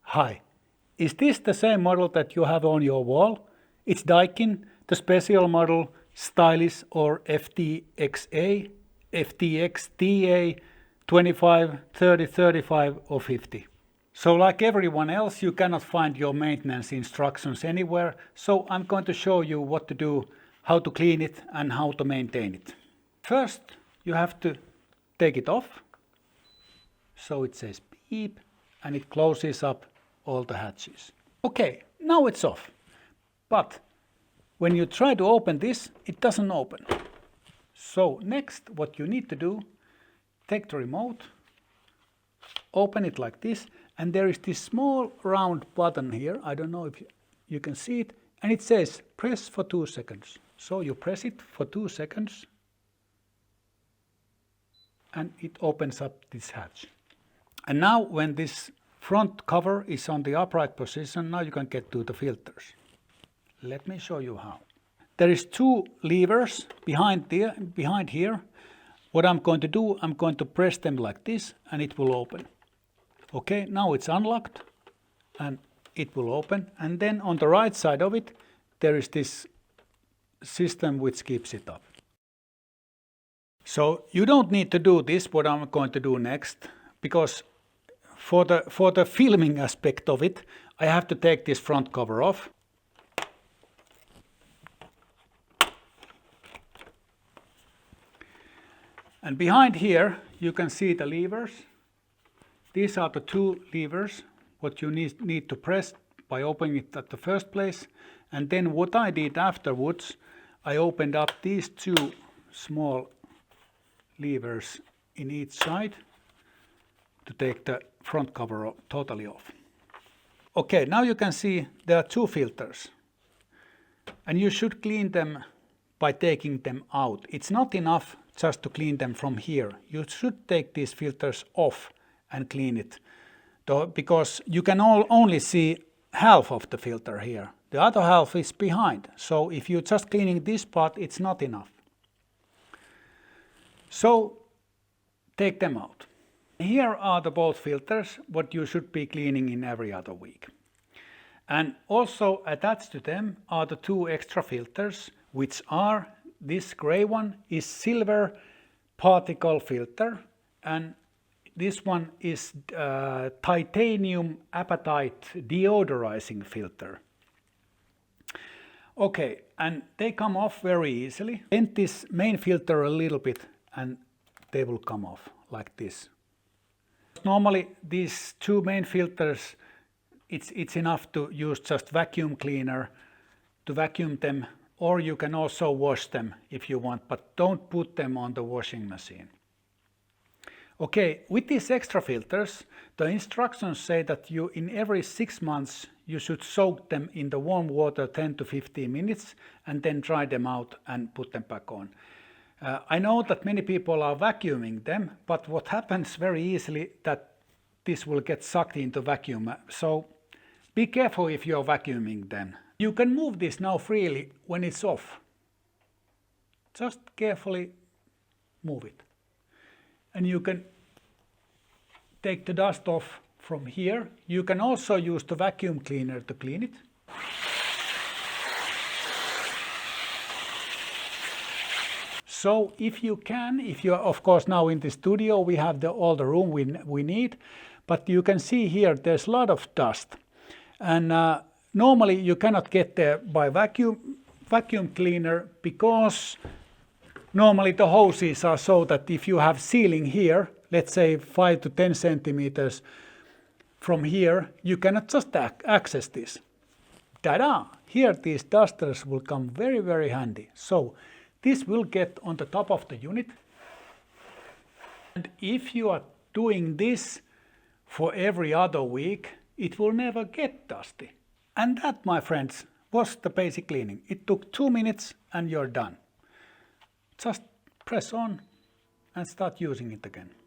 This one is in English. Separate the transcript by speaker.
Speaker 1: Hi, is this the same model that you have on your wall? It's Daikin, the special model Stylish or FTXA, FTXTA 25, 30, 35 or 50. So like everyone else, you cannot find your maintenance instructions anywhere, so I'm going to show you what to do, how to clean it and how to maintain it. First, you have to take it off, so it says beep and it closes up all the hatches. Okay, now it's off, but when you try to open this, it doesn't open. So next, what you need to do, take the remote, open it like this, and there is this small round button here. I don't know if you can see it, and it says press for 2 seconds. So you press it for 2 seconds, and it opens up this hatch. And now when this front cover is on the upright position, now you can get to the filters. Let me show you how. There is 2 levers behind here. What I'm going to do, I'm going to press them like this and it will open. Okay, now it's unlocked and it will open. And then on the right side of it, there is this system which keeps it up. So you don't need to do this, what I'm going to do next, because for the filming aspect of it, I have to take this front cover off. And behind here, you can see the levers. These are the 2 levers, what you need to press by opening it at the first place. And then what I did afterwards, I opened up these 2 small levers in each side to take the front cover totally off. Okay, now you can see there are 2 filters. And you should clean them by taking them out. It's not enough just to clean them from here. You should take these filters off and clean it, because you can only see half of the filter here. The other half is behind. So if you're just cleaning this part, it's not enough. So take them out. Here are the both filters, what you should be cleaning in every other week. And also attached to them are the 2 extra filters, which are, this gray one is silver particle filter, and this one is titanium apatite deodorizing filter. Okay, and they come off very easily. Bend this main filter a little bit and they will come off like this. Normally these 2 main filters, it's enough to use just vacuum cleaner to vacuum them, or you can also wash them if you want, but don't put them on the washing machine. Okay, with these extra filters, the instructions say that you in every 6 months you should soak them in the warm water 10 to 15 minutes and then dry them out and put them back on. I know that many people are vacuuming them, but what happens very easily that this will get sucked into vacuum. So be careful if you're vacuuming them. You can move this now freely when it's off. Just carefully move it. And you can take the dust off from here. You can also use the vacuum cleaner to clean it. So if you can, if you're of course now in the studio, we have all the room we need, but you can see here there's a lot of dust. And normally you cannot get there by vacuum cleaner, because normally the hoses are so that if you have ceiling here, let's say 5 to 10 centimeters from here, you cannot just access this. Ta-da! Here these dusters will come very, very handy. So this will get on the top of the unit. And if you are doing this for every other week, it will never get dusty. And that, my friends, was the basic cleaning. It took 2 minutes and you're done. Just press on and start using it again.